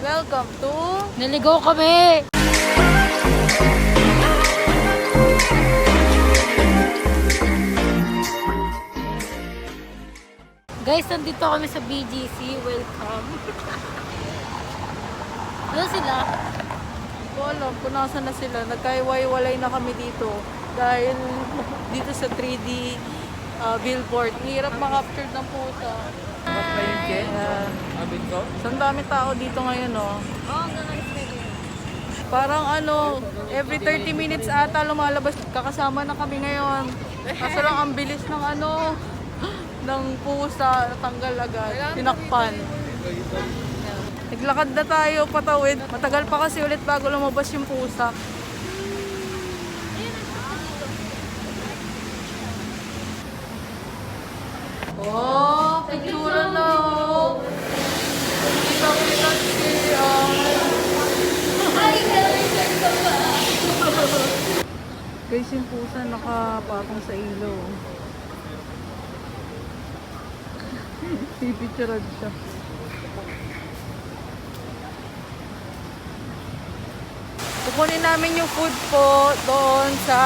Welcome to... Naligaw kami! Guys, nandito kami sa BGC. Welcome! Ano sila? Hindi ko alam kung nasan na sila. Nagkaiwalay na kami dito. Dahil dito sa 3D billboard. Hirap makapture ng pusa. Abin ko? So, ang dami tao dito ngayon, no? Oo, ganun. Parang every 30 minutes ata lumalabas. Kakasama na kami ngayon. Kaso lang ang bilis ng ng pusa, tanggal agad, tinakpan. Naglakad na tayo patawid. Matagal pa kasi ulit bago lumabas yung pusa. Oh, picture na oh. Kita si guys, yung pusa nakapatong sa ilaw. Pipicturean siya. Kukunin namin yung food po doon sa...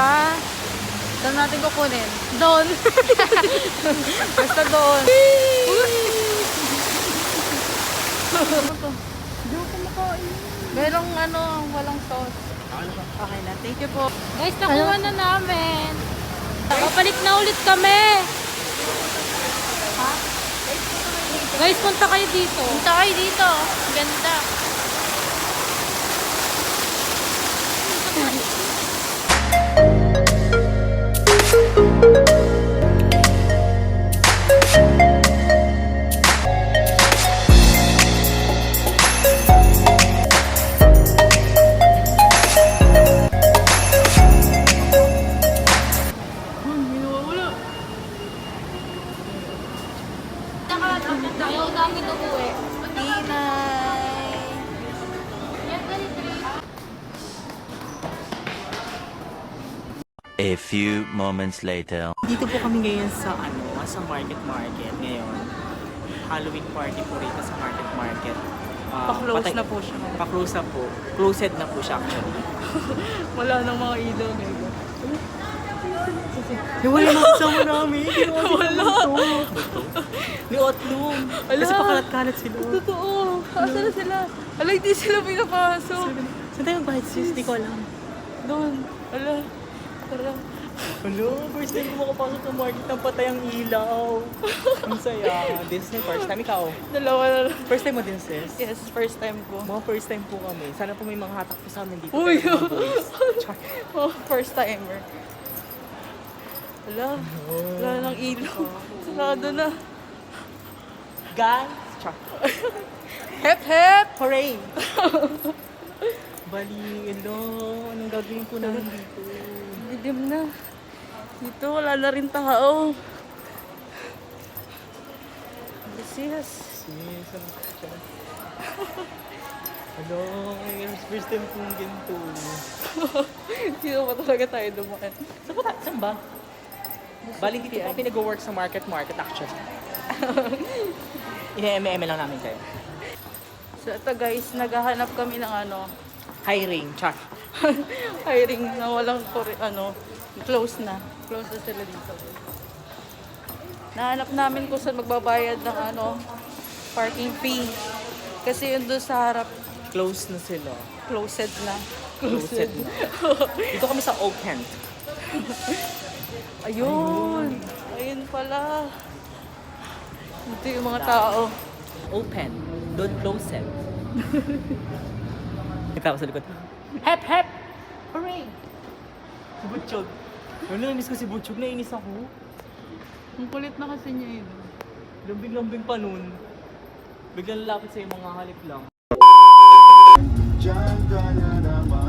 Saan natin kukunin? Doon! Basta doon. Ano to? Hindi ako kumakain. Merong walang sauce. Okay na, thank you po. Guys, nakuha na namin. Papalik na ulit kami. Ha? Guys, punta kayo dito. Punta kayo dito. Ganda. Ayaw namin umuwi. Inay. A few moments later. Dito po kami ngayon sa sa market ngayon. Halloween party po rito sa market. Pa-close na po siya. Pa-close na po. Closed na po siya actually. Wala nang mga ilaw ngayon. Wala na kasama namin. Wala. Ni Otlum. Kasi pakalat-kalat sila. Totoo. Asa na sila? Alay, di sila pinapasok. Saan tayo mag-bite sis? Di ko alam. Doon. Ala. Tara. Hello, first time ko makapasok ng market ng patay ang ilaw. Ang saya. This is my first time. Ikaw? Dalawa na lang. First time mo din sis? Yes, first time ko. Mga first time po kami. Sana po may mga hatak po sa amin dito. Uy! Pero mga boys. Char. Oh, first timer. Ala. Wala nang ilaw. Sarado na. Guys! Char. Hep, hep! Hooray! Bali, hello. Anong gagawin po namin dito? Didim na. Dito, wala na rin tao. Yes. Sis, ano po siya? Hello, first time pong ganito. Dito pa talaga tayo dumaan. Saan ba? Bali, dito po pinag-work sa market actually. Ina-MM lang namin kayo. So ito guys, naghahanap kami ng Hiring, char. hiring na walang close na. Close na sila dito. Nahanap namin kung saan magbabayad ng parking fee. Kasi yun doon sa harap, Close na sila. closed na. Closed na. Dito kami sa Open. Ayun! Ayun pala. Ito yung mga tao. Open. Don't close it. Ikaw sa likod. Hep, hep! Hooray! Si Butchog. Namiss ko si Butchog. Nainis ako. Ang kulit na kasi niya yun. Lambing-lambing pa nun. Biglang lapit sa'yo mga halik lang. Diyan ka na naman.